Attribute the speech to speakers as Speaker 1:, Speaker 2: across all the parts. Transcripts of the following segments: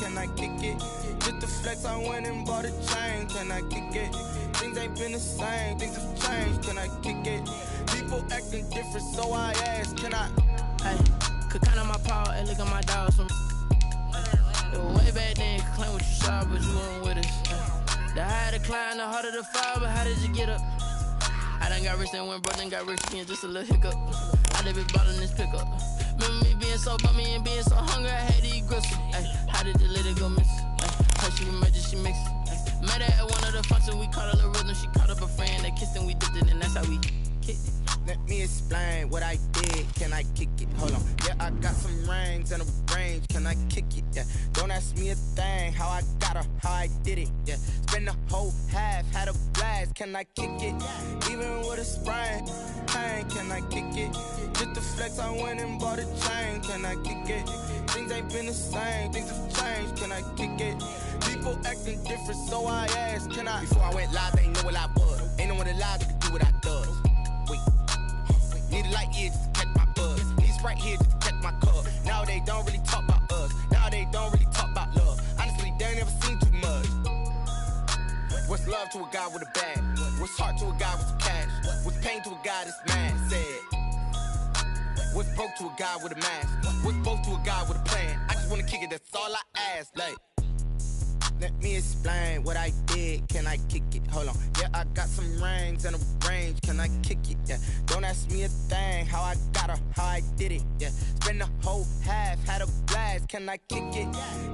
Speaker 1: can I kick it? Just the flex, I went and bought a chain, can I kick it? Things ain't been the same, things have changed, can I kick it? People acting different, so I ask, can I?
Speaker 2: Hey, could count on my power and look at my dogs from. It was way back then, could claim what you saw, but you weren't with us. The higher the climb, the harder the fall, but how did you get up? I done got rich and went broke, then got rich again, just a little hiccup. I live it bought in this pickup. Remember me being so bummy and being so hungry, I had to eat gristle. Ay, how did the lady go miss? Her she made it, she mixed it. Met her at one of the functions, we caught a little rhythm. She caught up a friend, they kissed and we dipped it, and that's how we kicked it.
Speaker 1: Let me explain what I did, can I kick it? Hold on, yeah, I got some rings and a range, can I kick it? Yeah, don't ask me a thing, how I got her, how I did it. Yeah, spend the whole half, had a blast, can I kick it? Even with a sprain, pain, can I kick it? Just the flex, I went and bought a chain, can I kick it? Things ain't been the same, things have changed, can I kick it? People acting different, so I asked, can I? Before I went live, they ain't know what I was. Ain't no one alive that could do what I does. Wait. Need a light here just to catch my buzz. Need Sprite here just to catch my cup. Now they don't really talk about us. Now they don't really talk about love. Honestly, they ain't never seen too much. What's love to a guy with a bag? What's heart to a guy with some cash? What's pain to a guy that's mad? Said. What's broke to a guy with a mask? What's both to a guy with a plan? I just wanna kick it, that's all I ask. Like, let me explain what I did, can I kick it? Hold on, yeah, I got some rings and a range, can I kick it? Yeah, don't ask me a thing, how I got her, how I did it. Yeah, spend the whole half, had a blast, can I kick it?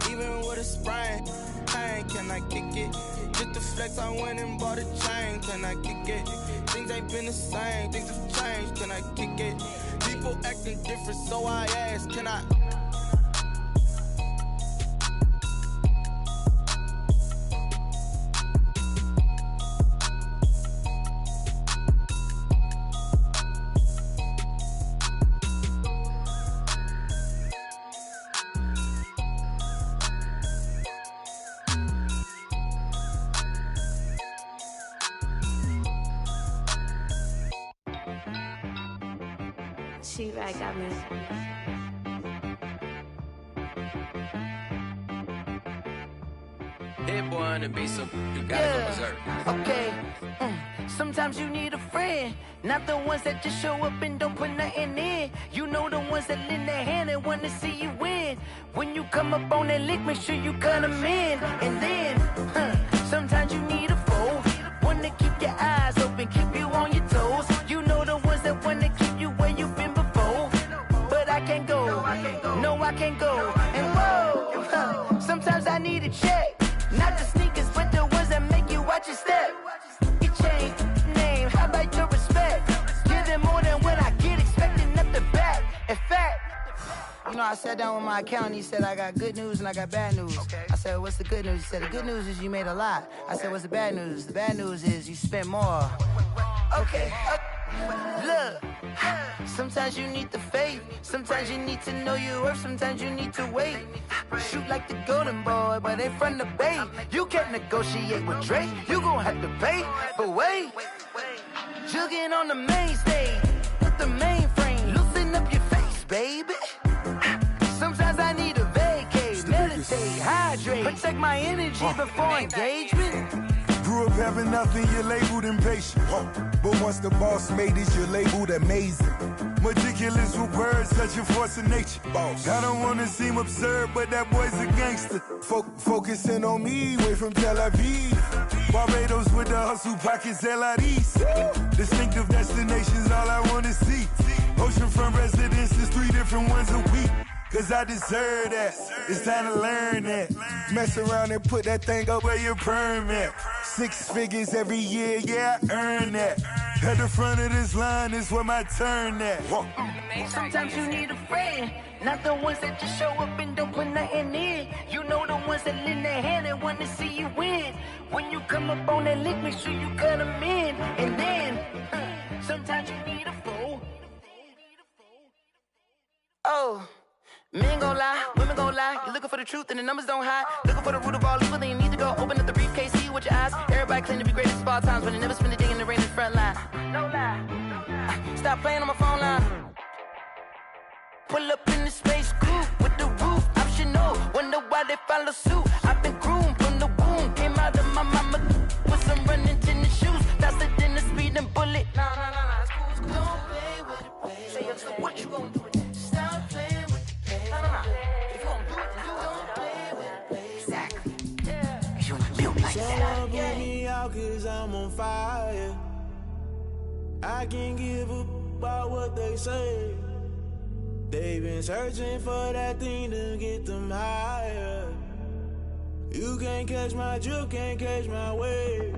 Speaker 1: Even with a sprain, pain, can I kick it? Just the flex, I went and bought a chain, can I kick it? Things ain't been the same, things have changed, can I kick it? People acting different, so I ask, can I?
Speaker 3: She right got me.
Speaker 4: Hit boy on the beat, so you gotta go berserk.
Speaker 5: Okay. Sometimes you need a friend, not the ones that just show up and don't put nothing in. You know the ones that lend their hand and want to see you win. When you come up on that lick, make sure you cut them in. And then, sometimes you need a foe, one to keep your eyes open, keep you on your toes. You know the ones that want to keep you where you've been before. But I can't go, no I can't go. And whoa, sometimes I need a check, not the sneakers, but the ones that make you watch your step. Your chain, name, how about your respect? Give them more than what I get, expecting nothing back. In fact, you know, I sat down with my accountant, he said, I got good news and I got bad news. I said, what's the good news? He said, the good news is you made a lot. I said, what's the bad news? The bad news is you spent more. Okay, look, sometimes you need the faith, sometimes you need to know your worth, sometimes you need to wait. Shoot like the golden boy, but they from the bay. You can't negotiate with Drake, you gon' have to pay. But wait, jugging on the main stage with the mainframe, loosen up your face, baby. Sometimes I need a vacate, meditate, hydrate, protect my energy before engagement.
Speaker 6: Grew up having nothing, you're labeled impatient. But once the boss made it, you're labeled amazing. Meticulous with words, such a force of nature. I don't wanna seem absurd, but that boy's a gangster. Focusing on me, way from Tel Aviv. Barbados with the hustle pockets, LIDs. Distinctive destinations, all I wanna see. Oceanfront residences, 3 different ones a week. Cause I deserve that, it's time to learn that. Mess around and put that thing up where your permit. 6 figures every year, yeah, I earn that. At the front of this line is where my turn at.
Speaker 5: Sometimes you need a friend, not the ones that just show up and don't put nothing in. You know the ones that lend their hand and want to see you win. When you come up on that lick, make sure you cut them in. And then, sometimes you need a foe. Oh. Men gon' lie, women gon' lie. You're looking for the truth and the numbers don't hide. Looking for the root of all evil, then you need to go open up the briefcase, see with your eyes. Everybody claim to be greatest of all times, but they never spend a day in the rain in the front line. No lie. Stop playing on my phone line. Pull up in the space coupe with the roof optional. Wonder why they follow suit. I've been groomed from the womb. Came out of my mama with some running tennis shoes. Faster than the speeding bullet. Nah, it's cool, it's cool. Don't play with it, play. Say so what you gonna do with it? Stop playing with it, play. Nah. If you gonna do it, then don't play with it, play. Exactly. Yeah. You ain't built like that.
Speaker 7: Someone put me out 'cause I'm on fire. I can't give up about what they say. They've been searching for that thing to get them higher. You can't catch my drift, can't catch my wave.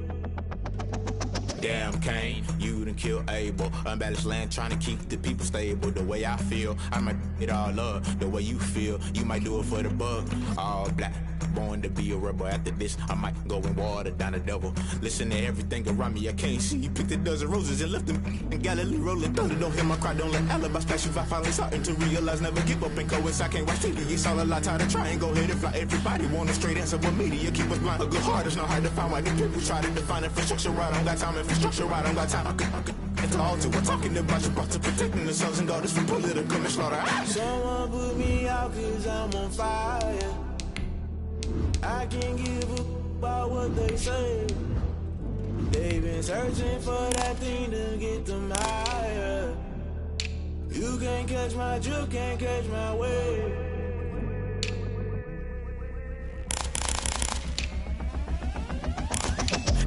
Speaker 8: Damn, Kane, you done killed Abel. Unbalanced land, trying to keep the people stable. The way I feel, I might it all up. The way you feel, you might do it for the bug. All black, born to be a rebel. After this, I might go and water down the devil. Listen to everything around me, I can't see. You picked a dozen roses and left them in Galilee rolling thunder. Don't hear my cry, don't let alibis pass you. I finally starting to realize, never give up and coincide. Can't watch TV, it's all a lot. Tired of trying, go ahead and fly. Everybody want a straight answer, but media keep us blind. A good heart is not hard to find. Why the people try to define infrastructure right? I don't got time, infrastructure right? I don't got time. I could it's all to we're talking about you, about to protecting the sons and daughters from political slaughter.
Speaker 7: Someone put me out 'cause I'm on fire. I can't give up about what they say. They've been searching for that thing to get them higher. You can't catch my drift, can't catch my wave.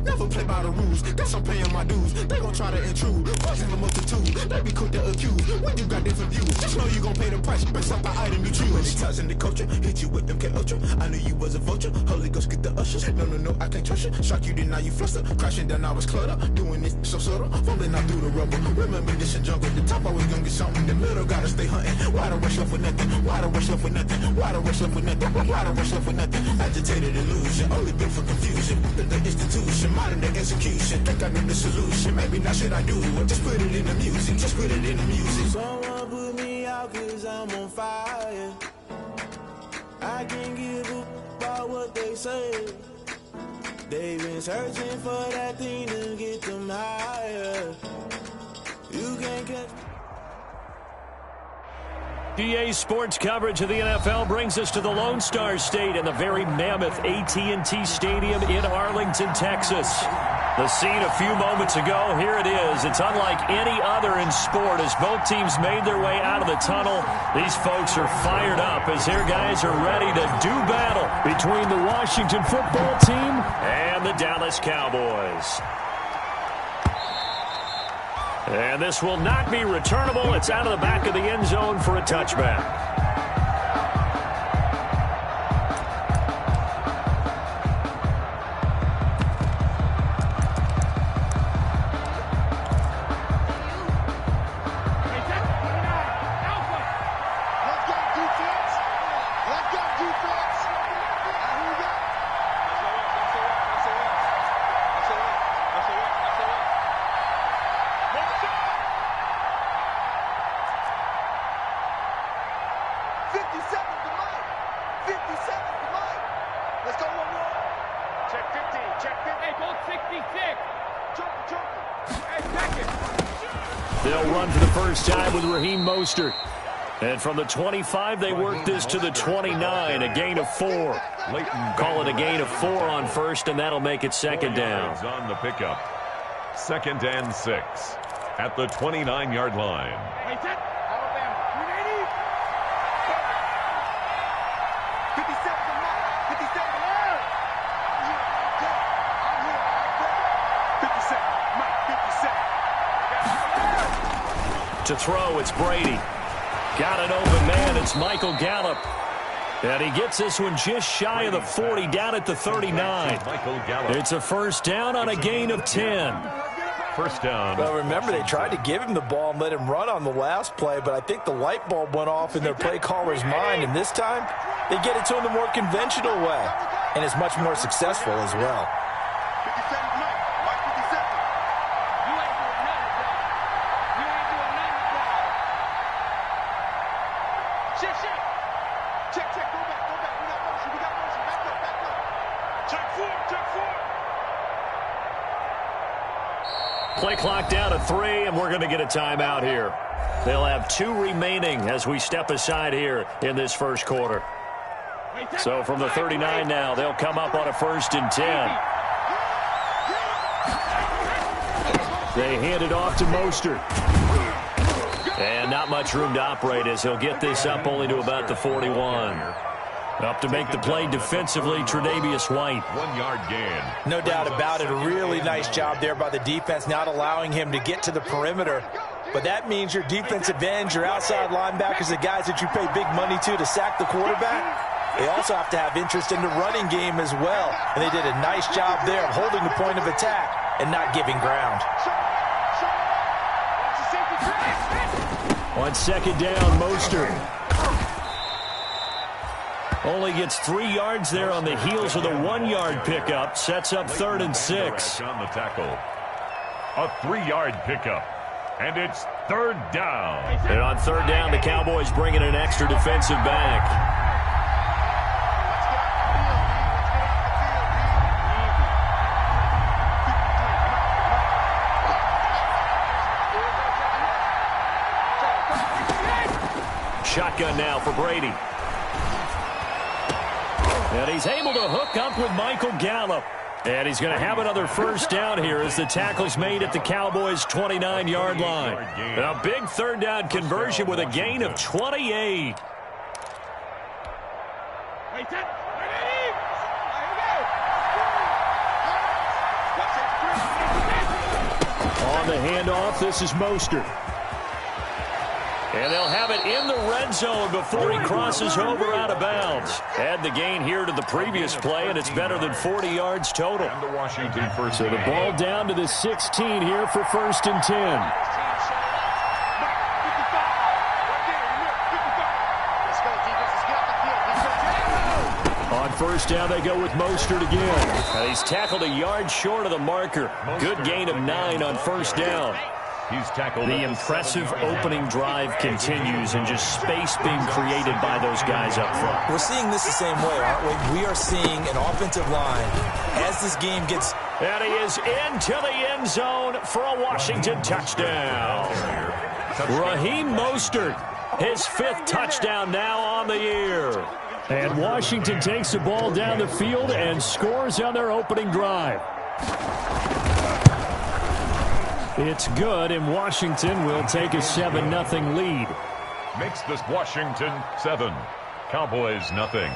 Speaker 8: Never play by the rules, guess I'm paying my dues. They gon' try to intrude, voice in the multitude. They be quick to accuse, when you got different views. Just know you gon' pay the price, based off the item you choose. Many ties in the culture, hit you with them K-Ultra. I knew you was a vulture, Holy Ghost get the ushers. No, I can't trust you. Shock you, then now you fluster. Crashing down, I was cluttered. Doing this so subtle, fumbling out through the rubble. Remember this in jungle, the top always gonna get something. The middle gotta stay hunting. Why the rush left with nothing? Why the rush left with nothing? Why the rush left with nothing? Why the rush left with nothing? Agitated illusion, only built for confusion. The institution, modern day execution. Think I know the solution, maybe not should I do it. Just put it in the music, just put it in the music.
Speaker 7: Someone put me out 'cause I'm on fire. I can't give up about what they say. They've been searching for that thing to get them higher. You can't catch.
Speaker 9: PA Sports coverage of the NFL brings us to the Lone Star State and the very mammoth AT&T Stadium in Arlington, Texas. The scene a few moments ago, here it is. It's unlike any other in sport as both teams made their way out of the tunnel. These folks are fired up as their guys are ready to do battle between the Washington football team and the Dallas Cowboys. And this will not be returnable. It's out of the back of the end zone for a touchback. They'll run for the first time with Raheem Mostert. And from the 25, they work this to the 29, a gain of 4. Call it a gain of 4 on first, and that'll make it second down.
Speaker 10: On the pickup. 2nd and 6 at the 29-yard line.
Speaker 9: To throw, it's Brady. Got an open man, it's Michael Gallup. And he gets this one just shy of the 40, down at the 39. It's a first down on a gain of 10.
Speaker 10: First down.
Speaker 11: Well, remember, they tried to give him the ball and let him run on the last play, but I think the light bulb went off in their play caller's mind, and this time they get it to him the more conventional way, and it's much more successful as well.
Speaker 9: Play clock down to 3, and we're going to get a timeout here. They'll have 2 remaining as we step aside here in this first quarter. So from the 39 now, they'll come up on a 1st and 10. They hand it off to Mostert. And not much room to operate as he'll get this up only to about the 41. Up to make the play defensively, Tre'Davious White.
Speaker 10: 1 yard gain.
Speaker 11: No doubt about it. A really nice job there by the defense, not allowing him to get to the perimeter. But that means your defensive ends, your outside linebackers, the guys that you pay big money to sack the quarterback, they also have to have interest in the running game as well. And they did a nice job there of holding the point of attack and not giving ground.
Speaker 9: On 2nd down, Mostert only gets 3 yards there on the heels of the 1-yard pickup. Sets up 3rd and 6.
Speaker 10: On the tackle. A 3-yard pickup. And it's 3rd down.
Speaker 9: And on 3rd down, the Cowboys bring in an extra defensive back. Shotgun now for Brady. And he's able to hook up with Michael Gallup. And he's going to have another 1st down here as the tackle's made at the Cowboys' 29-yard line. A big 3rd down conversion with a gain of 28. On the handoff, this is Mostert. And they'll have it in the red zone before he crosses over out of bounds. Add the gain here to the previous play, and it's better than 40 yards total.
Speaker 10: And the Washington first.
Speaker 9: So the ball down to the 16 here for 1st and 10. On 1st down, they go with Mostert again. And he's tackled a yard short of the marker. Good gain of 9 on 1st down.
Speaker 10: He's tackled.
Speaker 9: The impressive opening drive continues, and just space being created by those guys up front.
Speaker 11: We're seeing this the same way, aren't we? We are seeing an offensive line as this game gets...
Speaker 9: And he is into the end zone for a Washington touchdown. Raheem Mostert, his 5th touchdown now on the year. And Washington takes the ball down the field and scores on their opening drive. It's good, and Washington will take a 7-0 lead.
Speaker 10: Makes this Washington 7. Cowboys nothing.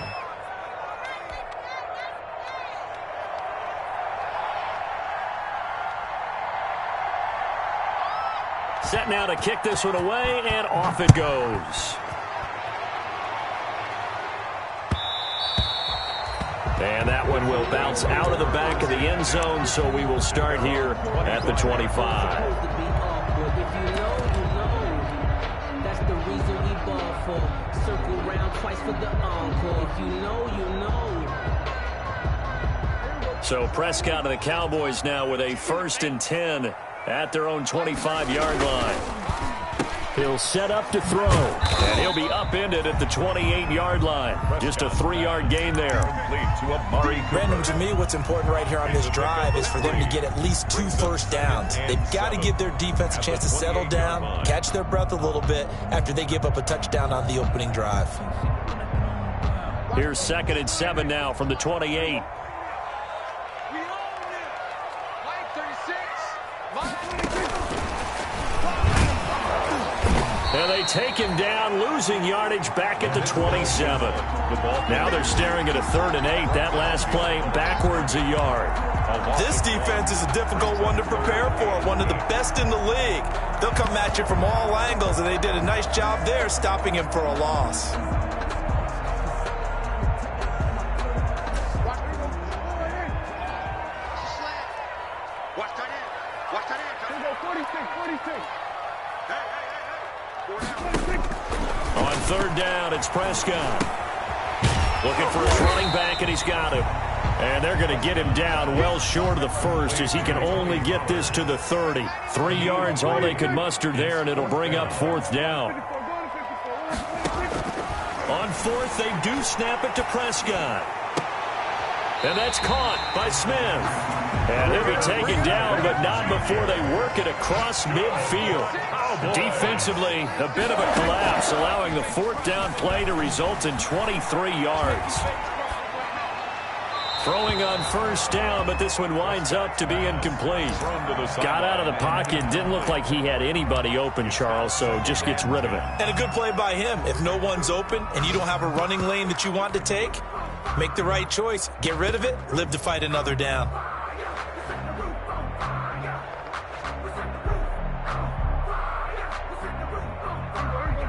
Speaker 9: Set now to kick this one away, and off it goes. And that one will bounce out of the back of the end zone, so we will start here at the 25.
Speaker 12: That's the reason we ball for. Circle round twice for the encore. If you know, you know.
Speaker 9: So Prescott and the Cowboys now with a 1st and 10 at their own 25-yard line. He'll set up to throw, and he'll be upended at the 28-yard line. Just a 3-yard gain there.
Speaker 11: Brandon, to me, what's important right here on this drive is for them to get at least 2 first downs. They've got to give their defense a chance to settle down, catch their breath a little bit after they give up a touchdown on the opening drive.
Speaker 9: Here's 2nd and 7 now from the 28. And they take him down, losing yardage back at the 27. Now they're staring at a 3rd and 8. That last play backwards a yard.
Speaker 11: This defense is a difficult one to prepare for, one of the best in the league. They'll come at you from all angles, and they did a nice job there stopping him for a loss.
Speaker 9: On 3rd down, it's Prescott. Looking for his running back, and he's got him. And they're going to get him down well short of the 1st as he can only get this to the 30. 3 yards, all they could muster there, and it'll bring up 4th down. On 4th, they do snap it to Prescott. And that's caught by Smith. And they'll be taken down, but not before they work it across midfield. Defensively, a bit of a collapse, allowing the fourth down play to result in 23 yards. Throwing on first down, but this one winds up to be incomplete. Got out of the pocket. Didn't look like he had anybody open, Charles, so just gets rid of it.
Speaker 11: And a good play by him. If no one's open and you don't have a running lane that you want to take, make the right choice. Get rid of it. Live to fight another down.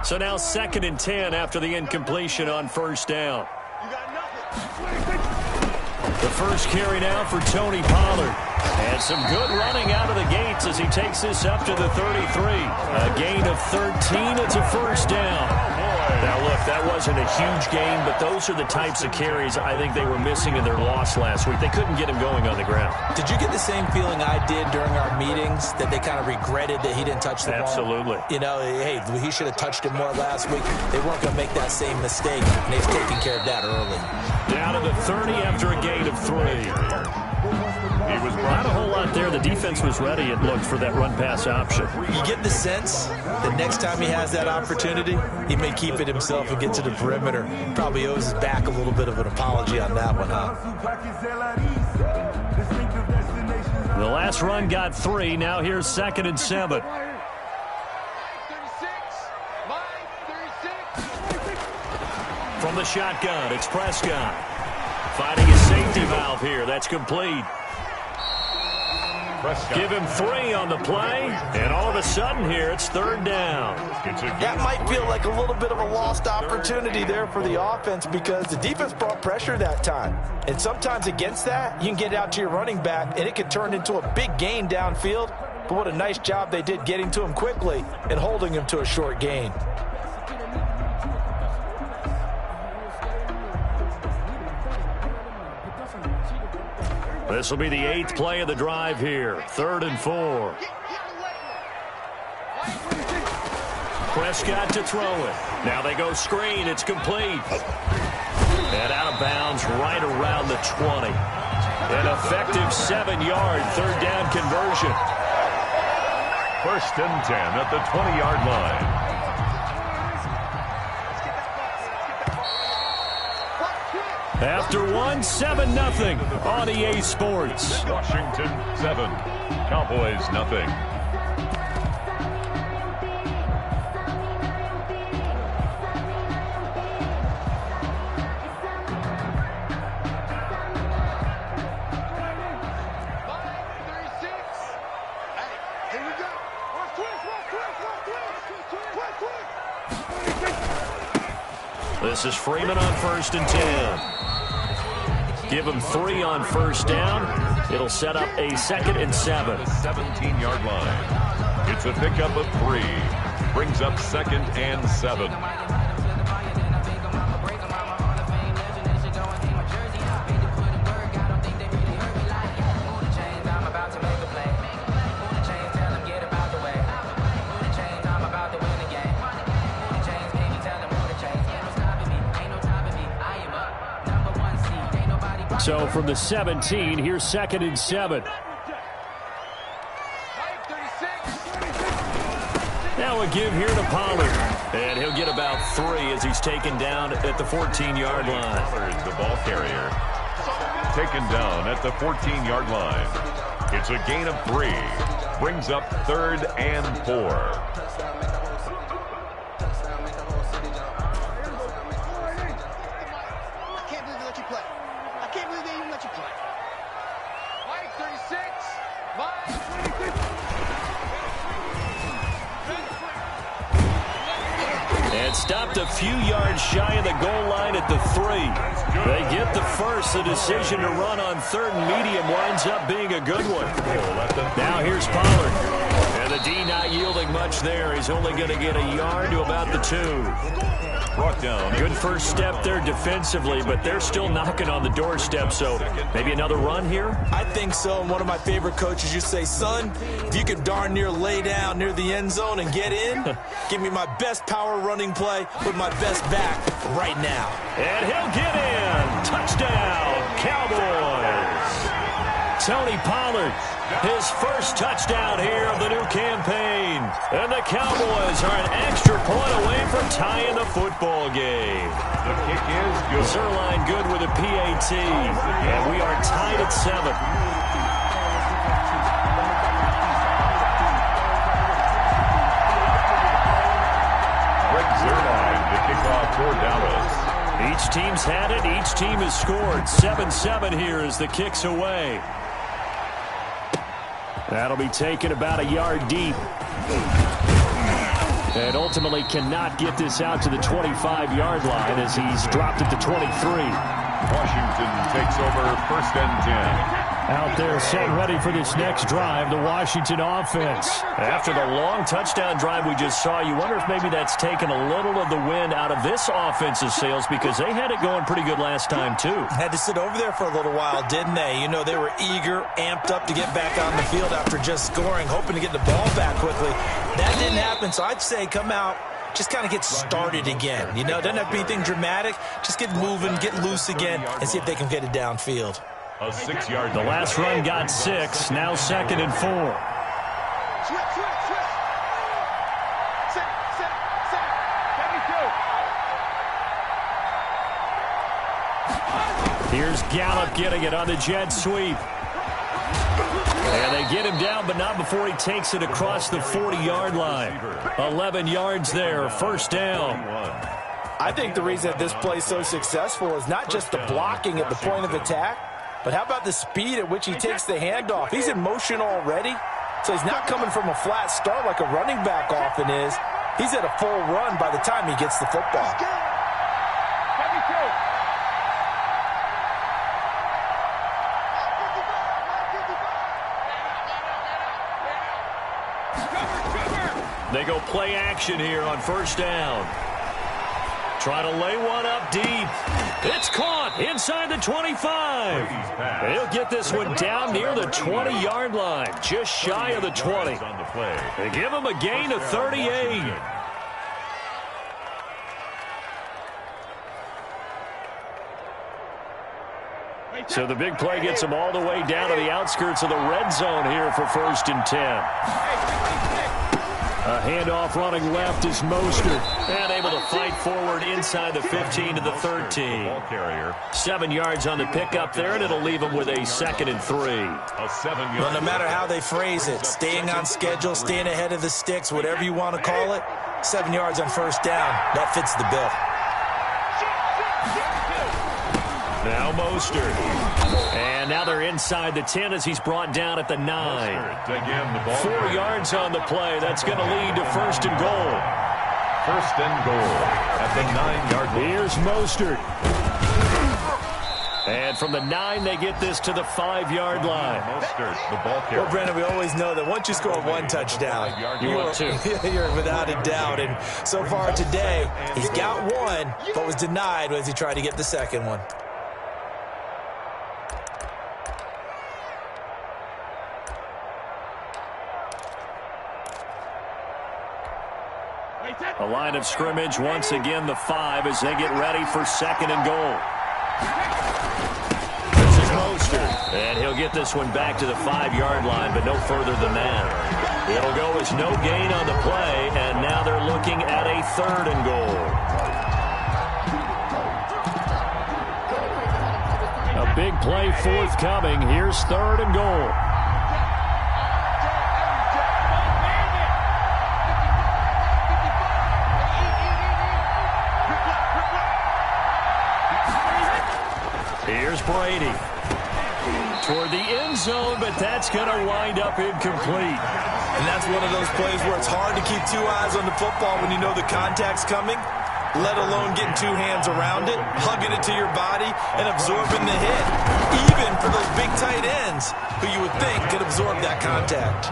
Speaker 9: So now 2nd and 10 after the incompletion on first down. The first carry now for Tony Pollard. And some good running out of the gates as he takes this up to the 33. A gain of 13. It's a first down. Now, look, that wasn't a huge gain, but those are the types of carries I think they were missing in their loss last week. They couldn't get him going on the ground.
Speaker 11: Did you get the same feeling I did during our meetings, that they kind of regretted that he didn't touch the ball?
Speaker 9: Absolutely.
Speaker 11: You know, hey, he should have touched it more last week. They weren't going to make that same mistake, and they've taken care of that early.
Speaker 9: Down to the 30 after a gain of 3. Not a whole lot there. The defense was ready, it looked, for that run-pass option.
Speaker 11: You get the sense that next time he has that opportunity, he may keep it himself and get to the perimeter. Probably owes his back a little bit of an apology on that one, huh?
Speaker 9: The last run got 3. Now here's 2nd and 7. From the shotgun, it's Prescott. Finding his safety valve here. That's complete. Give him 3 on the play, and all of a sudden here, it's 3rd down.
Speaker 11: That might feel like a little bit of a lost opportunity there for the offense because the defense brought pressure that time. And sometimes against that, you can get out to your running back, and it can turn into a big gain downfield. But what a nice job they did getting to him quickly and holding him to a short gain.
Speaker 9: This will be the 8th play of the drive here. 3rd and 4. Prescott to throw it. Now they go screen. It's complete. And out of bounds right around the 20. An effective 7-yard 3rd down conversion.
Speaker 10: 1st and 10 at the 20-yard line.
Speaker 9: After 7-0 on EA Sports.
Speaker 10: Washington 7, Cowboys 0.
Speaker 9: This is Freeman on 1st and 10. Give him 3 on first down. It'll set up a 2nd and 7.
Speaker 10: 17-yard line. It's a pickup of 3. Brings up 2nd and 7.
Speaker 9: So from the 17, here's 2nd and 7. Now a give here to Pollard. And he'll get about 3 as he's taken down at the 14-yard line.
Speaker 10: Pollard, the ball carrier. Taken down at the 14-yard line. It's a gain of 3. Brings up 3rd and 4.
Speaker 9: Stopped a few yards shy of the goal line at the 3. They get the first. The decision to run on 3rd and medium winds up being a good one. Now here's Pollard. And the D not yielding much there. He's only going to get a yard to about the 2.
Speaker 10: Brought down.
Speaker 9: Good first step there defensively, but they're still knocking on the doorstep, so maybe another run here?
Speaker 11: I think so. And one of my favorite coaches used to say, son, if you could darn near lay down near the end zone and get in, give me my best power running play with my best back right now.
Speaker 9: And he'll get in. Touchdown, Cowboys. Tony Pollard. His first touchdown here of the new campaign. And the Cowboys are an extra point away from tying the football game.
Speaker 10: The kick is good.
Speaker 9: Zerline good with a PAT. And we are tied at 7.
Speaker 10: For Dallas.
Speaker 9: Each team's had it. Each team has scored. 7-7 here as the kick's away. That'll be taken about a yard deep. And ultimately cannot get this out to the 25-yard line as he's dropped at the 23.
Speaker 10: Washington takes over 1st and 10.
Speaker 9: Out there set ready for this next drive, the Washington offense. After the long touchdown drive we just saw, you wonder if maybe that's taken a little of the wind out of this offense's sails because they had it going pretty good last time too.
Speaker 11: Had to sit over there for a little while, didn't they? You know, they were eager, amped up to get back on the field after just scoring, hoping to get the ball back quickly. That didn't happen, so I'd say come out, just kind of get started again. You know, doesn't have to be anything dramatic. Just get moving, get loose again, and see if they can get it downfield.
Speaker 10: A 6-yard.
Speaker 9: The last run got 6. Now 2nd and 4. Here's Gallup getting it on the jet sweep. And they get him down, but not before he takes it across the 40-yard line. 11 yards there, 1st down.
Speaker 11: I think the reason that this play is so successful is not just the blocking at the point of attack, but how about the speed at which he takes the handoff? He's in motion already, so he's not coming from a flat start like a running back often is. He's at a full run by the time he gets the football.
Speaker 9: They go play action here on 1st down. Try to lay one up deep. It's caught inside the 25. They'll get this one down near the 20-yard line, just shy of the 20. They give him a gain of 38. So the big play gets them all the way down to the outskirts of the red zone here for 1st and 10. A handoff running left is Mostert. And able to fight forward inside the 15 to the 13. 7 yards on the pickup there, and it'll leave them with a 2nd and 3.
Speaker 11: Well, no matter how they phrase it, staying on schedule, staying ahead of the sticks, whatever you want to call it, 7 yards on 1st down, that fits the bill.
Speaker 9: Now Mostert. And now they're inside the 10 as he's brought down at the 9. 4 yards on the play. That's going to lead to 1st and goal.
Speaker 10: 1st and goal at the 9-yard line.
Speaker 9: Here's Mostert. And from the 9, they get this to the 5-yard line.
Speaker 10: Mostert, the ball carrier.
Speaker 11: Well, Brandon, we always know that once you score 1 touchdown,
Speaker 9: you want 2.
Speaker 11: You're without a doubt. And so far today, he's got 1, but was denied as he tried to get the 2nd one.
Speaker 9: A line of scrimmage, once again the 5 as they get ready for 2nd and goal. This is Mostert, and he'll get this one back to the 5-yard line, but no further than that. It'll go as no gain on the play, and now they're looking at a 3rd and goal. A big play forthcoming. Here's 3rd and goal. Here's Brady toward the end zone, but that's going to wind up incomplete.
Speaker 11: And that's one of those plays where it's hard to keep 2 eyes on the football when you know the contact's coming, let alone getting 2 hands around it, hugging it to your body, and absorbing the hit, even for those big tight ends who you would think could absorb that contact.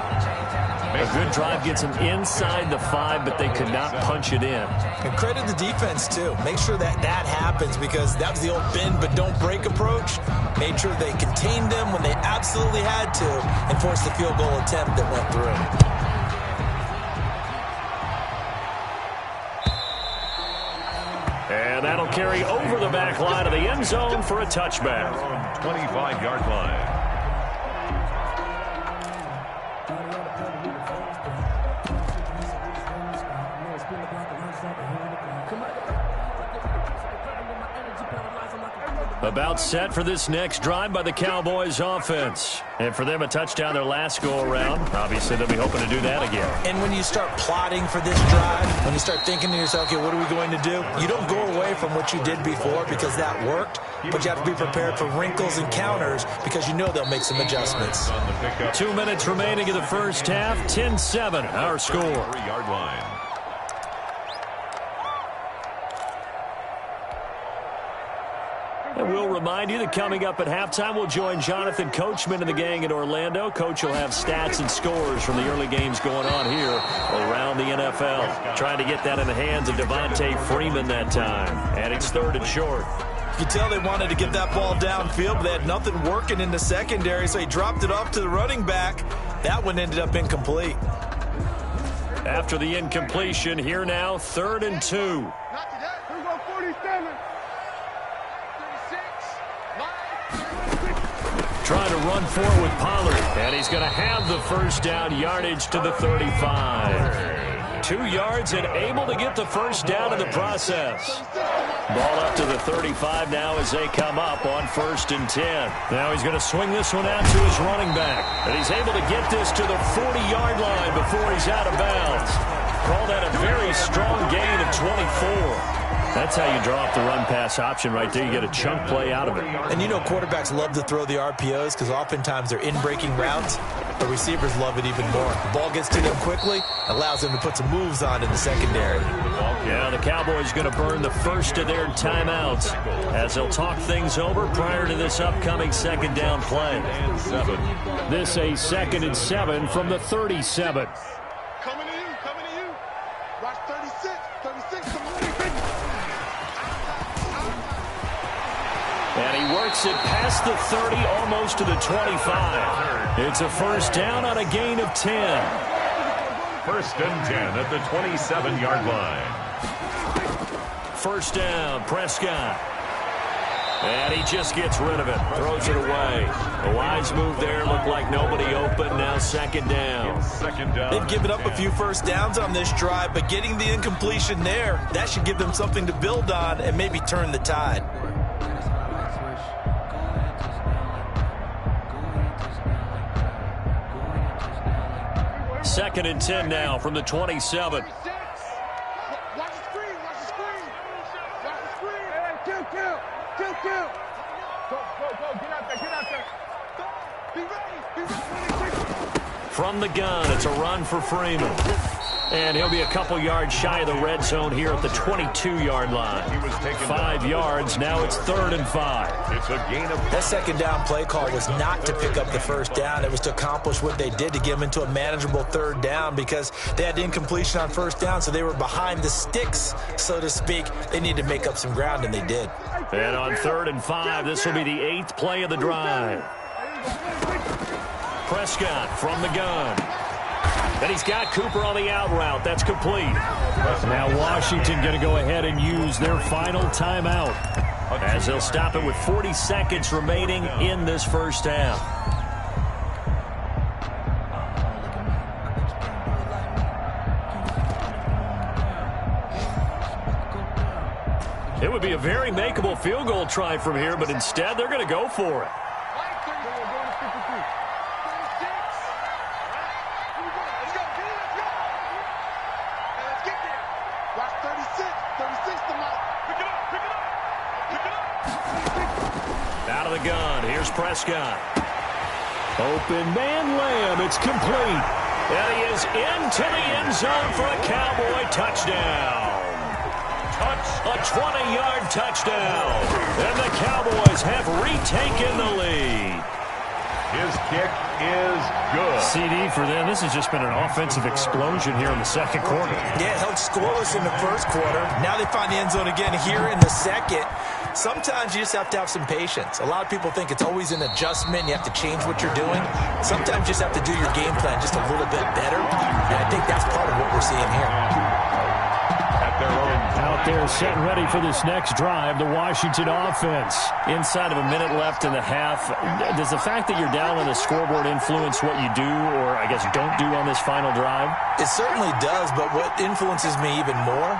Speaker 9: A good drive gets them inside the 5, but they could not punch it in.
Speaker 11: And credit the defense, too. Make sure that that happens because that was the old bend but don't break approach. Made sure they contained them when they absolutely had to and forced the field goal attempt that went through.
Speaker 9: And that'll carry over the back line of the end zone for a touchback.
Speaker 10: 25-yard line.
Speaker 9: About set for this next drive by the Cowboys offense. And for them, a touchdown their last go-around. Obviously, they'll be hoping to do that again.
Speaker 11: And when you start plotting for this drive, when you start thinking to yourself, okay, what are we going to do? You don't go away from what you did before because that worked, but you have to be prepared for wrinkles and counters because you know they'll make some adjustments.
Speaker 9: 2 minutes remaining in the first half. 10-7, our score.
Speaker 10: 3-yard line.
Speaker 9: And we'll remind you that coming up at halftime, we'll join Jonathan Coachman and the gang in Orlando. Coach will have stats and scores from the early games going on here around the NFL. Trying to get that in the hands of Devontae Freeman that time. And it's 3rd and short.
Speaker 11: You could tell they wanted to get that ball downfield, but they had nothing working in the secondary, so he dropped it off to the running back. That one ended up incomplete.
Speaker 9: After the incompletion, here now, 3rd and 2.
Speaker 13: Here we go, 47.
Speaker 9: Trying to run forward with Pollard, and he's going to have the first down yardage to the 35. 2 yards and able to get the first down in the process. Ball up to the 35 now as they come up on 1st and 10. Now he's going to swing this one out to his running back, and he's able to get this to the 40-yard line before he's out of bounds. Call that a very strong gain of 24. That's how you draw up the run-pass option right there. You get a chunk play out of it.
Speaker 11: And you know quarterbacks love to throw the RPOs because oftentimes they're in-breaking routes. The receivers love it even more. The ball gets to them quickly, allows them to put some moves on in the secondary.
Speaker 9: Yeah, the Cowboys going to burn the first of their timeouts as they'll talk things over prior to this upcoming 2nd down play. This a 2nd and 7 from the 37.
Speaker 13: Coming to you. Watch 36.
Speaker 9: And he works it past the 30, almost to the 25. It's a first down on a gain of 10.
Speaker 10: 1st and 10 at the 27-yard line.
Speaker 9: First down, Prescott. And he just gets rid of it, throws it away. A wise move there, looked like nobody open, now 2nd down.
Speaker 11: They've given up a few first downs on this drive, but getting the incompletion there, that should give them something to build on and maybe turn the tide.
Speaker 9: 2nd and 10 now from the 27.
Speaker 13: Watch the screen. Watch the screen. Hey, kill. Go. Get out there. Be ready.
Speaker 9: From the gun, it's a run for Freeman. And he'll be a couple yards shy of the red zone here at the 22-yard line. 5 yards, now it's 3rd and 5.
Speaker 10: It's a gain of...
Speaker 11: That 2nd down play call was not to pick up the first down. It was to accomplish what they did to get them into a manageable 3rd down because they had incompletion on 1st down, so they were behind the sticks, so to speak. They needed to make up some ground, and they did.
Speaker 9: And on 3rd and 5, this will be the 8th play of the drive. Prescott from the gun. And he's got Cooper on the out route. That's complete. Now Washington going to go ahead and use their final timeout as they'll stop it with 40 seconds remaining in this first half. It would be a very makeable field goal try from here, but instead they're going to go for it. Out of the gun, here's Prescott. Open man Lamb, it's complete. And he is into the end zone for a Cowboy touchdown. A 20-yard touchdown. And the Cowboys have retaken the lead.
Speaker 10: His kick is good.
Speaker 9: CD for them. This has just been an offensive explosion here in the 2nd quarter.
Speaker 11: Yeah, held scoreless in the 1st quarter. Now they find the end zone again here in the 2nd. Sometimes you just have to have some patience. A lot of people think it's always an adjustment. You have to change what you're doing. Sometimes you just have to do your game plan just a little bit better. And I think that's part of what we're seeing here.
Speaker 9: Out there set and ready for this next drive, the Washington offense. Inside of a minute left in the half, does the fact that you're down on the scoreboard influence what you do or, I guess, don't do on this final drive?
Speaker 11: It certainly does, but what influences me even more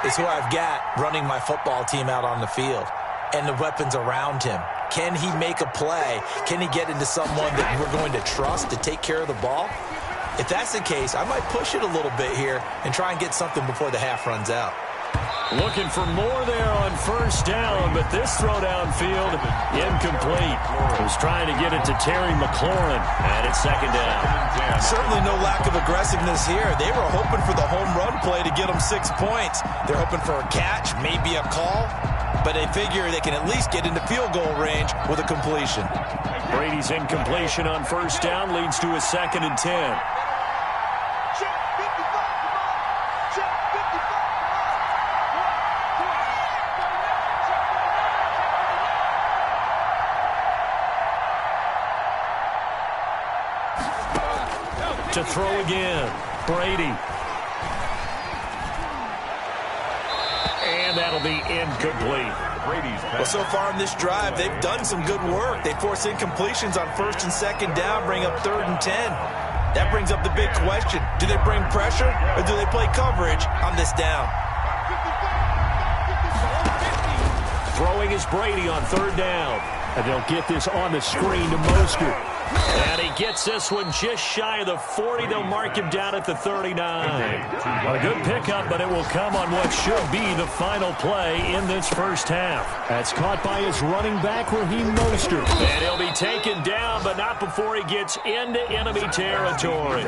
Speaker 11: is who I've got running my football team out on the field. and the weapons around him. Can he make a play? Can he get into someone that we're going to trust to take care of the ball? If that's the case, I might push it a little bit here and try and get something before the half runs out.
Speaker 9: Looking for more there on first down, but this throw downfield, incomplete. He was trying to get it to Terry McLaurin, and it's second down.
Speaker 11: Certainly no lack of aggressiveness here. They were hoping for the home run play to get them 6 points. They're hoping for a catch, maybe a call, but they figure they can at least get into field goal range with a completion.
Speaker 9: Brady's incompletion on first down leads to a 2nd and 10. To throw again, Brady. And that'll be incomplete.
Speaker 11: Well, so far in this drive, they've done some good work. They force incompletions on 1st and 2nd down, bring up 3rd and 10. That brings up the big question. Do they bring pressure or do they play coverage on this down?
Speaker 9: Throwing is Brady on 3rd down. And they'll get this on the screen to Mostert. And he gets this one just shy of the 40. They'll mark him down at the 39. A good pickup, but it will come on what should be the final play in this first half. That's caught by his running back, Raheem Mostert. And he'll be taken down, but not before he gets into enemy territory.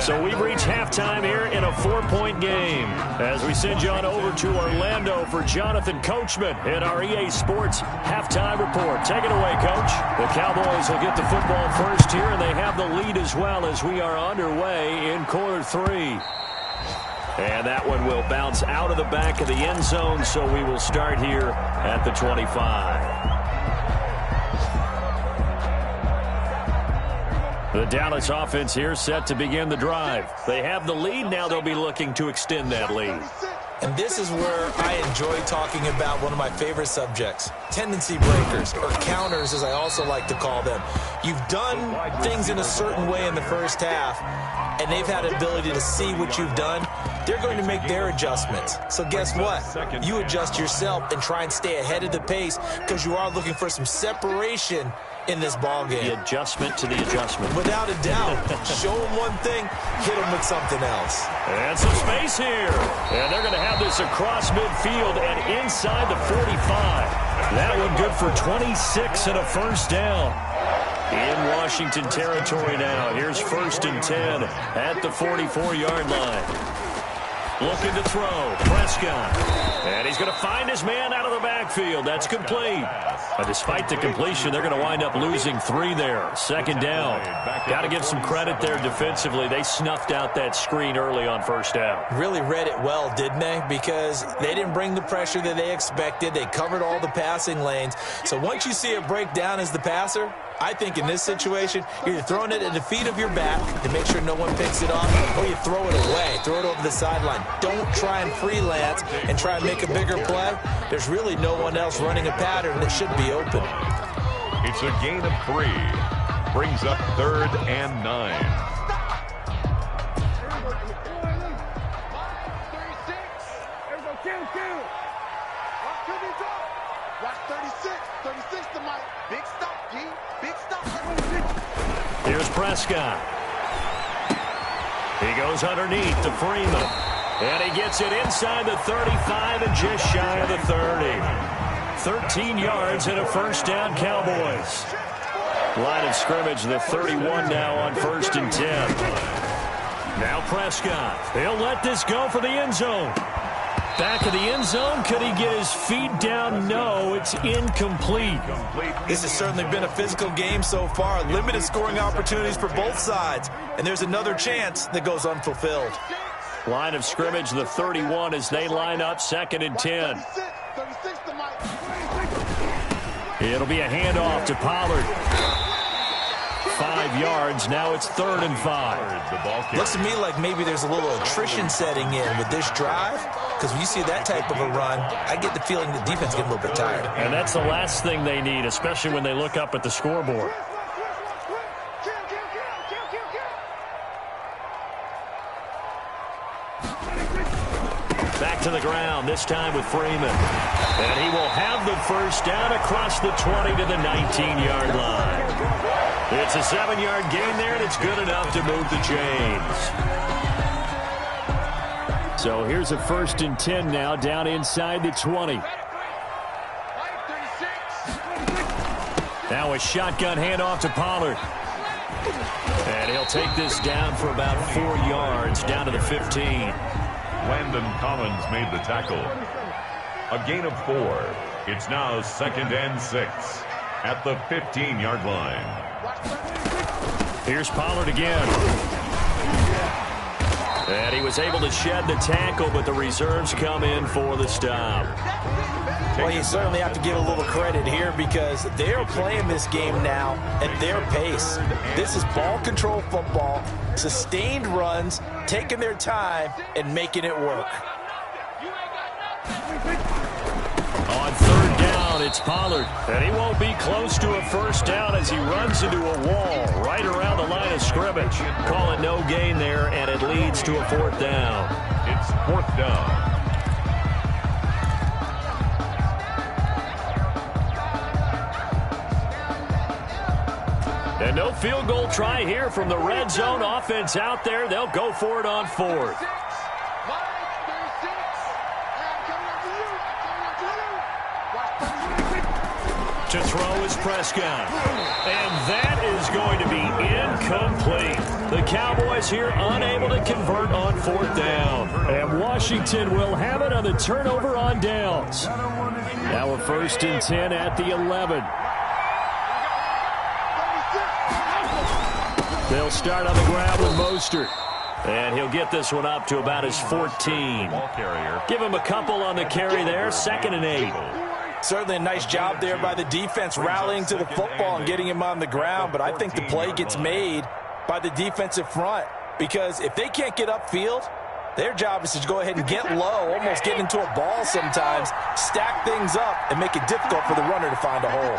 Speaker 9: So we've reached halftime here in a 4-point game. As we send you on over to Orlando for Jonathan Coachman in our EA Sports halftime report. Take it away, Coach. The Cowboys will get the football first here, and they have the lead as well as we are underway in quarter 3. And that one will bounce out of the back of the end zone, so we will start here at the 25. The Dallas offense here set to begin the drive. They have the lead. Now they'll be looking to extend that lead.
Speaker 11: And this is where I enjoy talking about one of my favorite subjects, tendency breakers, or counters as I also like to call them. You've done things in a certain way in the first half, and they've had an ability to see what you've done. They're going to make their adjustments. So guess what? You adjust yourself and try and stay ahead of the pace because you are looking for some separation in this ball game.
Speaker 9: The adjustment to the adjustment.
Speaker 11: Without a doubt. Show them one thing, hit them with something else.
Speaker 9: And some space here. And they're going to have this across midfield and inside the 45. That one good for 26 and a first down. In Washington territory now. Here's 1st and 10 at the 44-yard line. Looking to throw. Prescott. And he's going to find his man out of the backfield. That's complete. But despite the completion, they're going to wind up losing 3 there. 2nd down. Got to give some credit there defensively. They snuffed out that screen early on 1st down.
Speaker 11: Really read it well, didn't they? Because they didn't bring the pressure that they expected. They covered all the passing lanes. So once you see it break down as the passer, I think in this situation, you're throwing it at the feet of your back to make sure no one picks it off, or you throw it away, throw it over the sideline. Don't try and freelance and try and make a bigger play. There's really no one else running a pattern that should be open.
Speaker 10: It's a gain of 3. Brings up 3rd and 9.
Speaker 9: Here's Prescott. He goes underneath to Freeman. And he gets it inside the 35 and just shy of the 30. 13 yards and a first down, Cowboys. Line of scrimmage, the 31 now on 1st and 10. Now Prescott. He'll let this go for the end zone. Back of the end zone. Could he get his feet down? No, it's incomplete.
Speaker 11: This has certainly been a physical game so far. Limited scoring opportunities for both sides. And there's another chance that goes unfulfilled.
Speaker 9: Line of scrimmage, the 31 as they line up 2nd and 10. It'll be a handoff to Pollard. 5 yards. Now it's 3rd and 5.
Speaker 11: Looks to me like maybe there's a little attrition setting in with this drive, because when you see that type of a run, I get the feeling the defense getting a little bit tired.
Speaker 9: And that's the last thing they need, especially when they look up at the scoreboard. Back to the ground, this time with Freeman. And he will have the first down across the 20 to the 19-yard line. It's a 7-yard gain there, and it's good enough to move the chains. So here's a 1st and 10 now, down inside the 20. Now a shotgun handoff to Pollard. And he'll take this down for about 4 yards, down to the 15.
Speaker 10: Landon Collins made the tackle. A gain of 4. It's now 2nd and 6 at the 15-yard line.
Speaker 9: Here's Pollard again. And he was able to shed the tackle, but the reserves come in for the stop.
Speaker 11: Well, you certainly have to give a little credit here because they're playing this game now at their pace. This is ball control football, sustained runs, taking their time, and making it work.
Speaker 9: On 3rd down, it's Pollard. And he won't be close to a first down as he runs into a wall right around the line of scrimmage. Call it no gain there, and it leads to a 4th down.
Speaker 10: It's 4th down.
Speaker 9: And no field goal try here from the red zone offense out there. They'll go for it on 4th. To throw is Prescott. And that is going to be incomplete. The Cowboys here unable to convert on 4th down. And Washington will have it on the turnover on downs. Now a 1st and 10 at the 11. They'll start on the ground with Mostert. And he'll get this one up to about his 14. Give him a couple on the carry there. 2nd and 8.
Speaker 11: Certainly a nice job there by the defense rallying to the football and getting him on the ground, but I think the play gets made by the defensive front because if they can't get upfield, their job is to go ahead and get low, almost get into a ball sometimes, stack things up, and make it difficult for the runner to find a hole.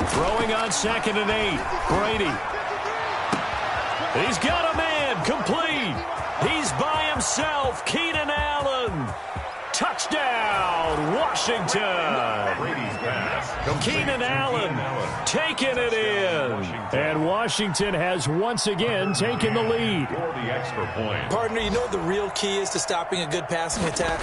Speaker 9: Throwing on 2nd and 8. Brady. He's got a man. Complete. He's by himself. Keenan Allen. Touchdown, Washington.
Speaker 10: Brady's pass.
Speaker 9: Keenan Allen taking it in. And Washington has once again taken the lead.
Speaker 10: For the extra point.
Speaker 14: Partner, you know what the real key is to stopping a good passing attack?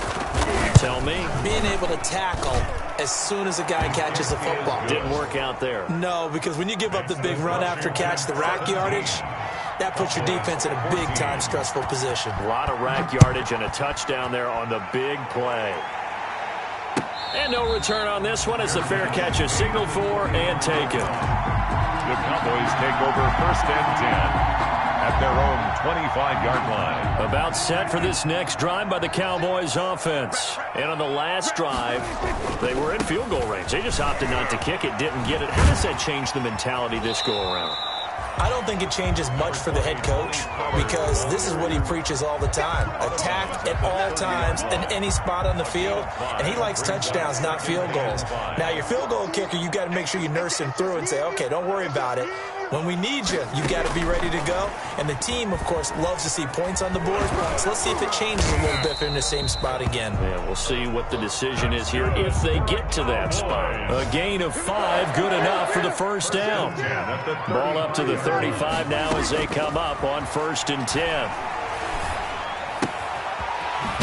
Speaker 9: Tell me.
Speaker 14: Being able to tackle as soon as a guy catches the football.
Speaker 9: Didn't work out there.
Speaker 14: No, because when you give up the big run after catch, the rack yardage, that puts your defense in a big-time stressful position.
Speaker 9: A lot of rack yardage and a touchdown there on the big play. And no return on this one as the fair catch is signaled for and taken.
Speaker 10: The Cowboys take over 1st and 10 at their own 25-yard line.
Speaker 9: About set for this next drive by the Cowboys offense. And on the last drive, they were in field goal range. They just opted not to kick it, didn't get it. How does that change the mentality this go-around?
Speaker 14: I don't think it changes much for the head coach because this is what he preaches all the time. Attack at all times in any spot on the field, and he likes touchdowns, not field goals. Now, your field goal kicker, you got to make sure you nurse him through and say, okay, don't worry about it. When we need you, you got to be ready to go. And the team, of course, loves to see points on the board. So let's see if it changes a little bit if they're in the same spot again.
Speaker 9: Yeah, we'll see what the decision is here if they get to that spot. A gain of 5, good enough for the first down. Ball up to the 35 now as they come up on 1st and 10.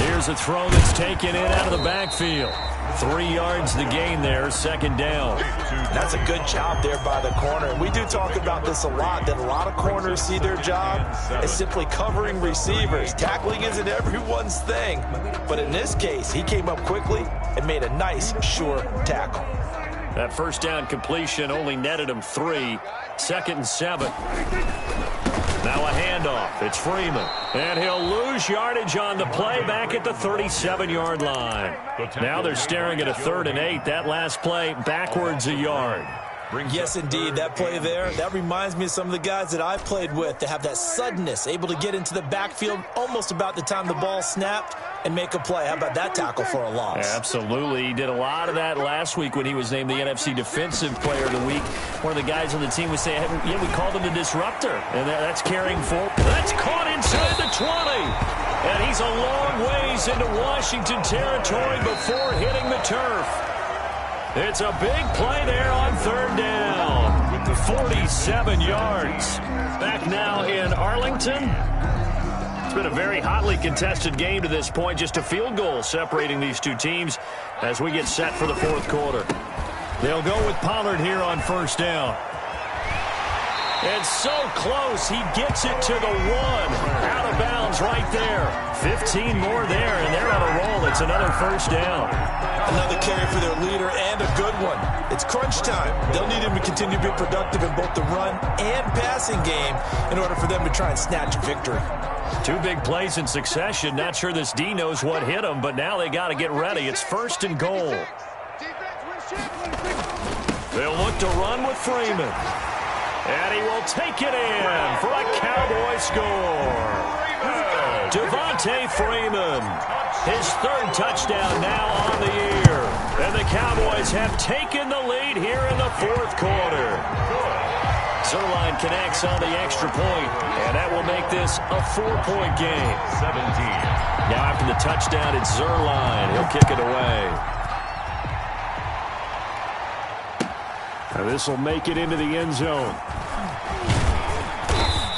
Speaker 9: Here's a throw that's taken in out of the backfield. 3 yards the gain there, 2nd down.
Speaker 11: That's a good job there by the corner. We do talk about this a lot, that a lot of corners see their job as simply covering receivers. Tackling isn't everyone's thing. But in this case, he came up quickly and made a nice, sure tackle.
Speaker 9: That first down completion only netted him 3. 2nd and 7. Now a handoff. It's Freeman. And he'll lose yardage on the play back at the 37-yard line. Now they're staring at a 3rd and 8. That last play backwards a yard.
Speaker 14: Yes, indeed. That play there, that reminds me of some of the guys that I've played with that have that suddenness, able to get into the backfield almost about the time the ball snapped. and make a play. How about that tackle for a loss?
Speaker 9: Absolutely. He did a lot of that last week when he was named the NFC Defensive Player of the Week. One of the guys on the team would say, yeah, we called him the disruptor. And that's carrying forward. That's caught inside the 20. And he's a long ways into Washington territory before hitting the turf. It's a big play there on third down. 47 yards. Back now in Arlington. It's been a very hotly contested game to this point. Just a field goal separating these two teams as we get set for the fourth quarter. They'll go with Pollard here on first down. It's so close. He gets it to the 1. Out of bounds right there. 15 more there, and they're on a roll. It's another first down.
Speaker 14: Another carry for their leader, and a good one. It's crunch time. They'll need him to continue to be productive in both the run and passing game in order for them to try and snatch a victory.
Speaker 9: 2 big plays in succession. Not sure this D knows what hit him, but now they got to get ready. It's first and goal. They'll look to run with Freeman. And he will take it in for a Cowboy score. Devontae Freeman, his 3rd touchdown now on the year. And the Cowboys have taken the lead here in the fourth quarter. Zerline connects on the extra point, and that will make this a 4-point game.
Speaker 10: 17.
Speaker 9: Now after the touchdown, it's Zerline. He'll kick it away. This will make it into the end zone.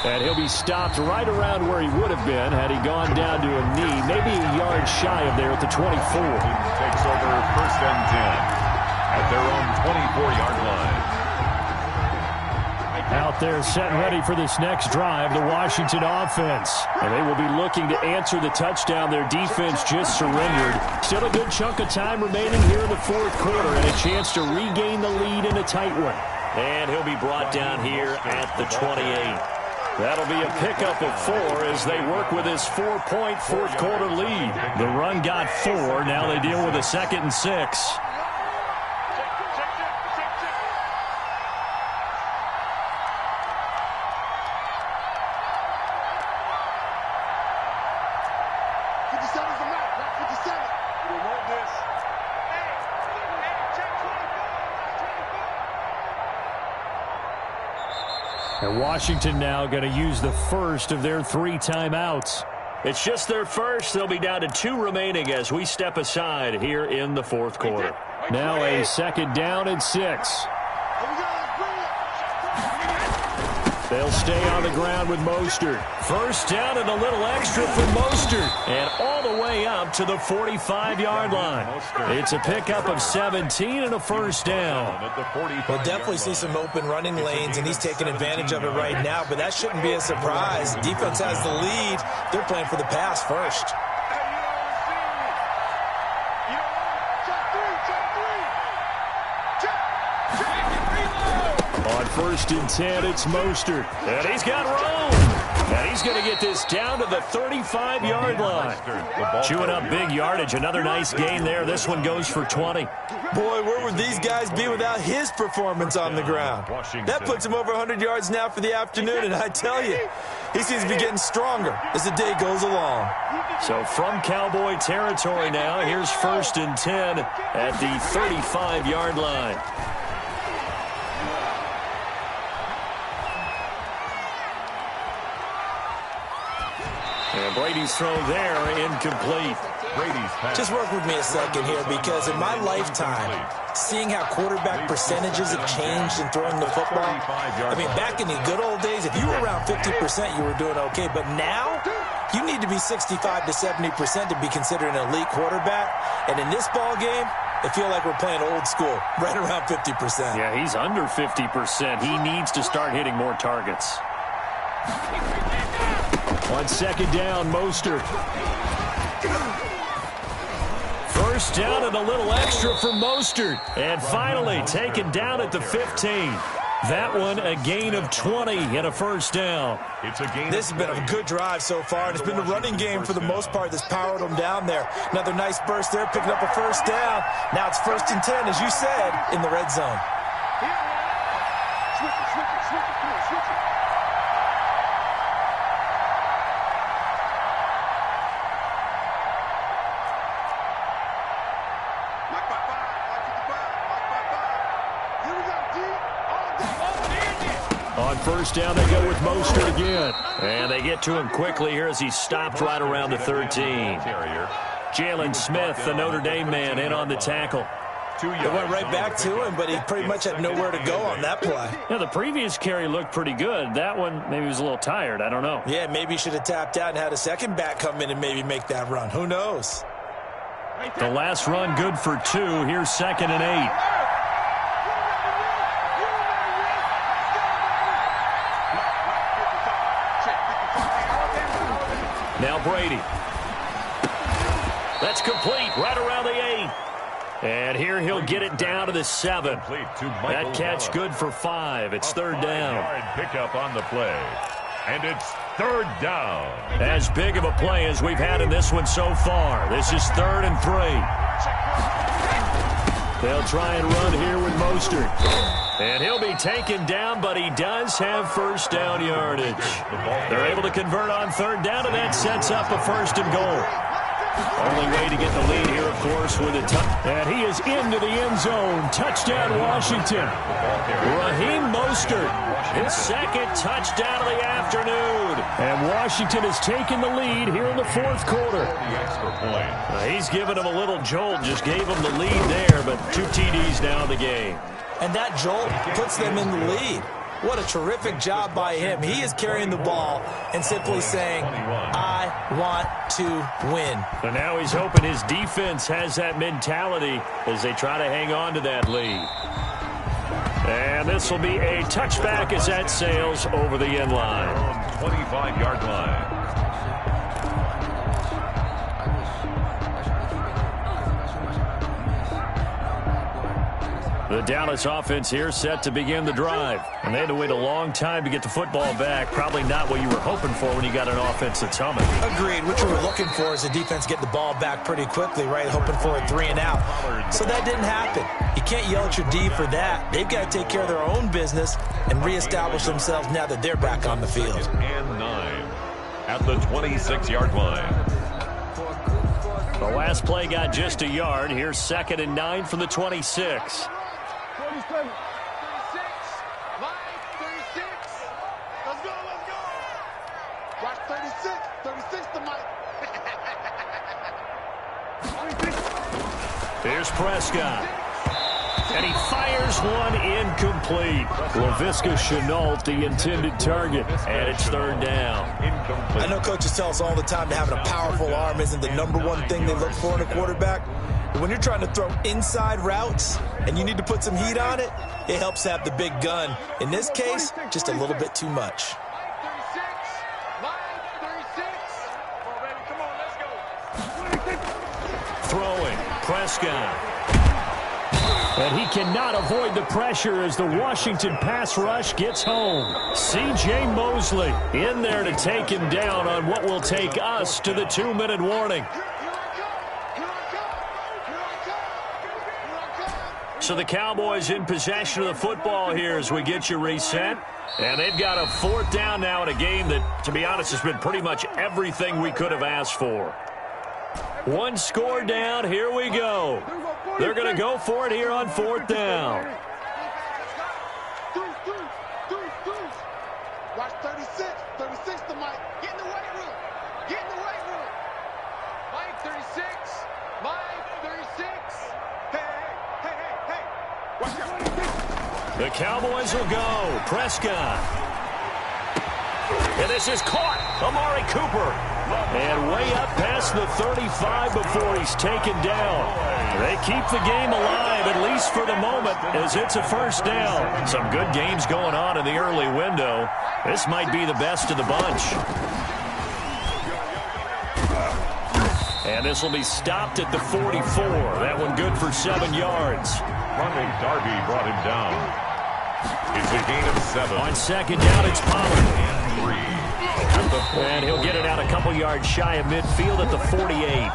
Speaker 9: And he'll be stopped right around where he would have been had he gone down to a knee, maybe a yard shy of there at the 24.
Speaker 10: Takes over first and 10 at their own 24-yard line.
Speaker 9: Out there set and ready for this next drive, the Washington offense. And they will be looking to answer the touchdown their defense just surrendered. Still a good chunk of time remaining here in the fourth quarter and a chance to regain the lead in a tight one. And he'll be brought down here at the 28. That'll be a pickup of 4 as they work with his 4-point fourth quarter lead. The run got 4. Now they deal with a 2nd and 6. And Washington now going to use the first of their 3 timeouts. It's just their first. They'll be down to 2 remaining as we step aside here in the fourth quarter. Now a 2nd down and 6. They'll stay on the ground with Mostert. First down and a little extra for Mostert. And all the way up to the 45-yard line. It's a pickup of 17 and a first down.
Speaker 14: We'll definitely see some open running lanes, and he's taking advantage of it right now, but that shouldn't be a surprise. Defense has the lead. They're playing for the pass first.
Speaker 9: On first and 10, it's Mostert. And he's got room. And he's going to get this down to the 35-yard line. Chewing up big yardage. Another nice gain there. This one goes for 20.
Speaker 14: Boy, where would these guys be without his performance on the ground? That puts him over 100 yards now for the afternoon, and I tell you, he seems to be getting stronger as the day goes along.
Speaker 9: So from Cowboy territory now, here's first and 10 at the 35-yard line. And Brady's throw there, incomplete.
Speaker 10: Brady's pass.
Speaker 14: Just work with me a second here, because in my lifetime, seeing how quarterback percentages have changed in throwing the football, I mean, back in the good old days, if you were around 50%, you were doing okay. But now, you need to be 65 to 70% to be considered an elite quarterback. And in this ball game, I feel like we're playing old school, right around 50%.
Speaker 9: Yeah, he's under 50%. He needs to start hitting more targets. On second down, Mostert. First down and a little extra for Mostert. And finally taken down at the 15. That one a gain of 20 and a first down.
Speaker 14: This has been a good drive so far, and it's been a running game for the most part that's powered them down there. Another nice burst there, picking up a first down. Now it's first and 10, as you said, in the red zone.
Speaker 9: On first down, they go with Mostert again. And they get to him quickly here as he stopped right around the 13. Jalen Smith, the Notre Dame man, in on the tackle.
Speaker 11: They went right back to him, but he pretty much had nowhere to go on that play.
Speaker 9: Yeah, the previous carry looked pretty good. That one, maybe he was a little tired. I don't know.
Speaker 11: Yeah, maybe he should have tapped out and had a second back come in and maybe make that run. Who knows?
Speaker 9: The last run good for 2. Here's 2nd and 8. Now Brady. That's complete right around the 8. And here he'll get it down to the 7. That catch good for 5. It's 3rd down.
Speaker 10: Pickup on the play. And it's 3rd down.
Speaker 9: As big of a play as we've had in this one so far. This is 3rd and 3. They'll try and run here with Mostert. And he'll be taken down, but he does have first down yardage. They're able to convert on 3rd down, and that sets up a 1st and goal. Only way to get the lead here, of course, with a and he is into the end zone. Touchdown, Washington. Raheem Mostert, his 2nd touchdown of the afternoon. And Washington has taken the lead here in the 4th quarter. He's given him a little jolt, just gave him the lead there, but 2 TDs now in the game.
Speaker 11: And that jolt puts them in the lead. What a terrific job by him. He is carrying the ball and simply saying, I want to win.
Speaker 9: And now he's hoping his defense has that mentality as they try to hang on to that lead. And this will be a touchback as that sails over the end line.
Speaker 10: 25-yard line.
Speaker 9: The Dallas offense here set to begin the drive. And they had to wait a long time to get the football back. Probably not what you were hoping for when you got an offense that's humming.
Speaker 11: Agreed. What you were looking for is the defense get the ball back pretty quickly, right? Hoping for a 3 and out. So that didn't happen. You can't yell at your D for that. They've got to take care of their own business and reestablish themselves now that they're back on the field.
Speaker 10: And 9 at the 26-yard line.
Speaker 9: The last play got just a yard. Here's 2nd and 9 from the 26.
Speaker 13: 37, 36, line 36. Let's go, let's go. Watch 36, 36 to Mike.
Speaker 9: Here's Prescott. And he fires one incomplete. Laviska Shenault, the intended target. And it's 3rd down.
Speaker 11: I know coaches tell us all the time that having a powerful arm isn't the #1 thing they look for in a quarterback. But when you're trying to throw inside routes and you need to put some heat on it, it helps to have the big gun. In this case, just a little bit too much.
Speaker 9: Throwing, Prescott. And he cannot avoid the pressure as the Washington pass rush gets home. C.J. Mosley in there to take him down on what will take us to the 2-minute warning. So the Cowboys in possession of the football here as we get you reset. And they've got a 4th down now in a game that, to be honest, has been pretty much everything we could have asked for. 1 score down. Here we go. They're going to go for it here on 4th down.
Speaker 13: Watch 36. 36 to Mike. Get in the weight room. Get in the weight room. Mike 36. Mike 36. Hey. Watch out.
Speaker 9: The Cowboys will go. Prescott. And this is caught. Amari Cooper. And way up past the 35 before he's taken down. They keep the game alive, at least for the moment, as it's a 1st down. Some good games going on in the early window. This might be the best of the bunch. And this will be stopped at the 44. That one good for 7 yards.
Speaker 10: Running Darby brought him down. It's a gain of 7.
Speaker 9: On 2nd down, it's Pollard. And he'll get it out a couple yards shy of midfield at the 48.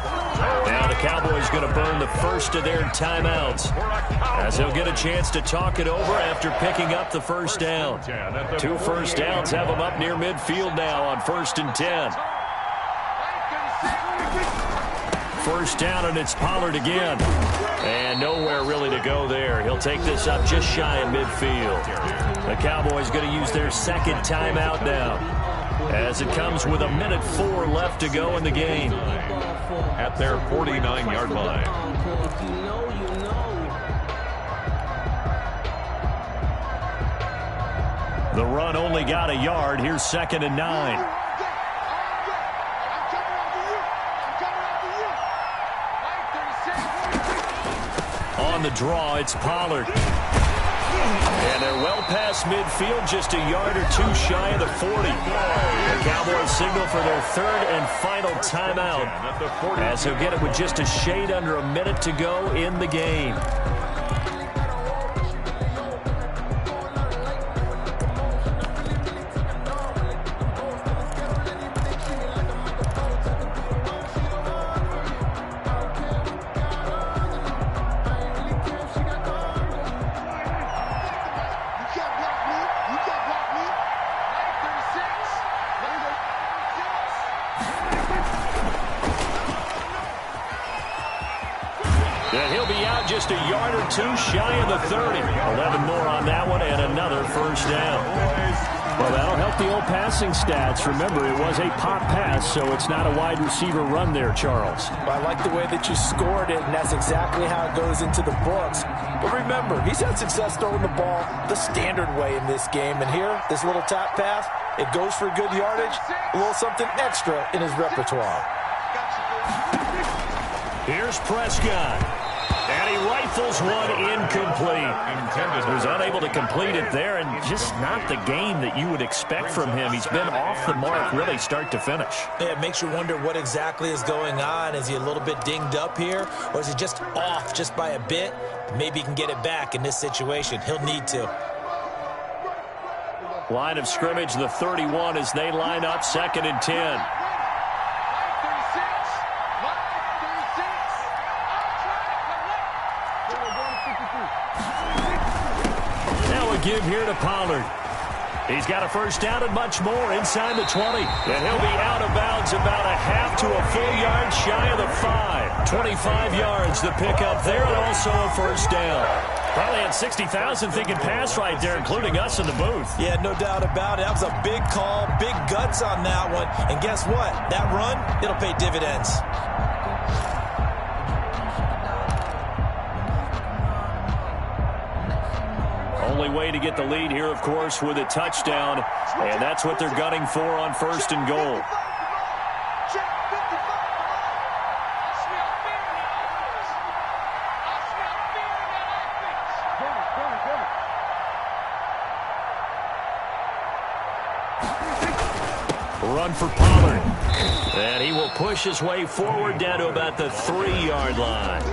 Speaker 9: Now the Cowboys going to burn the first of their timeouts as they'll get a chance to talk it over after picking up the 1st down. 2 first downs have them up near midfield now on 1st and 10. first down, and it's Pollard again. And nowhere really to go there. He'll take this up just shy of midfield. The Cowboys going to use their second timeout now, as it comes with 1:04 left to go in the game.
Speaker 10: At their 49-yard line.
Speaker 9: The run only got a yard. Here's 2nd and 9. On the draw, it's Pollard. And they're well past midfield, just a yard or two shy of the 40. The Cowboys signal for their third and final timeout, as he'll get it with just a shade under a minute to go in the game. Just a yard or two shy of the 30. 11 more on that one and another first down. Well, that'll help the old passing stats. Remember, it was a pop pass, so it's not a wide receiver run there, Charles.
Speaker 11: Well, I like the way that you scored it, and that's exactly how it goes into the books. But remember, he's had success throwing the ball the standard way in this game. And here, this little tap pass, it goes for good yardage, a little something extra in his repertoire.
Speaker 9: Here's Prescott. And he rifles one incomplete. He was unable to complete it there, and just not the game that you would expect from him. He's been off the mark really start to finish.
Speaker 14: Yeah, it makes you wonder what exactly is going on. Is he a little bit dinged up here, or is he just off just by a bit? Maybe he can get it back in this situation. He'll need to.
Speaker 9: Line of scrimmage, the 31, as they line up 2nd and 10. Give here to Pollard. He's got a first down and much more inside the 20. And he'll be out of bounds about a half to a full yard shy of the 5. 25 yards the pickup there, and also a first down. Probably had 60,000 thinking pass right there, including us in the booth.
Speaker 14: Yeah, no doubt about it. That was a big call, big guts on that one. And guess what? That run, it'll pay dividends.
Speaker 9: Only way to get the lead here, of course, with a touchdown, and that's what they're gunning for on 1st and goal. Run for Pollard, and he will push his way forward down to about the 3-yard line.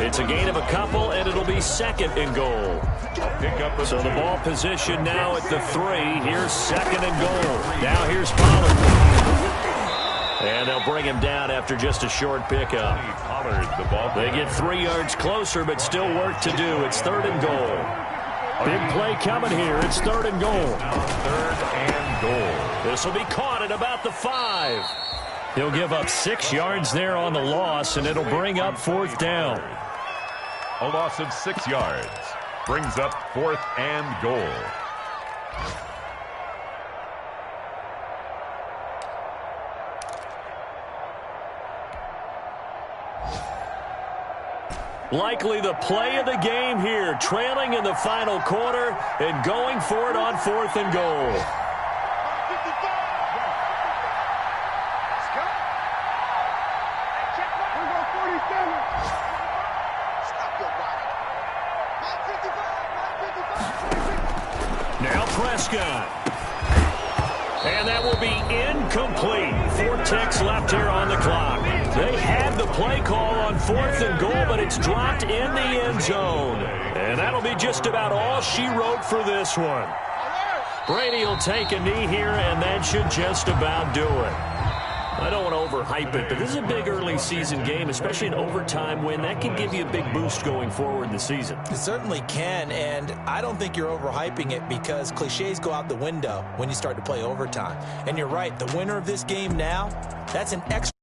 Speaker 9: It's a gain of a couple, and it'll be 2nd and goal. So the ball position now at the 3. Here's 2nd and goal. Now here's Pollard. And they'll bring him down after just a short pickup. They get 3 yards closer, but still work to do. It's 3rd and goal. Big play coming here. It's 3rd and goal.
Speaker 10: 3rd and goal.
Speaker 9: This will be caught at about the 5. He'll give up 6 yards there on the loss, and it'll bring up 4th down.
Speaker 10: A loss of 6 yards brings up 4th and goal.
Speaker 9: Likely the play of the game here, trailing in the final quarter and going for it on 4th and goal. Now Prescott. And that will be incomplete. 4 ticks left here on the clock. They had the play call on 4th and goal, but it's dropped in the end zone. And that'll be just about all she wrote for this one. Brady will take a knee here, and that should just about do it. I don't want to overhype it, but this is a big early season game, especially an overtime win. That can give you a big boost going forward in the season.
Speaker 14: It certainly can, and I don't think you're overhyping it because cliches go out the window when you start to play overtime. And you're right, the winner of this game now, that's an extra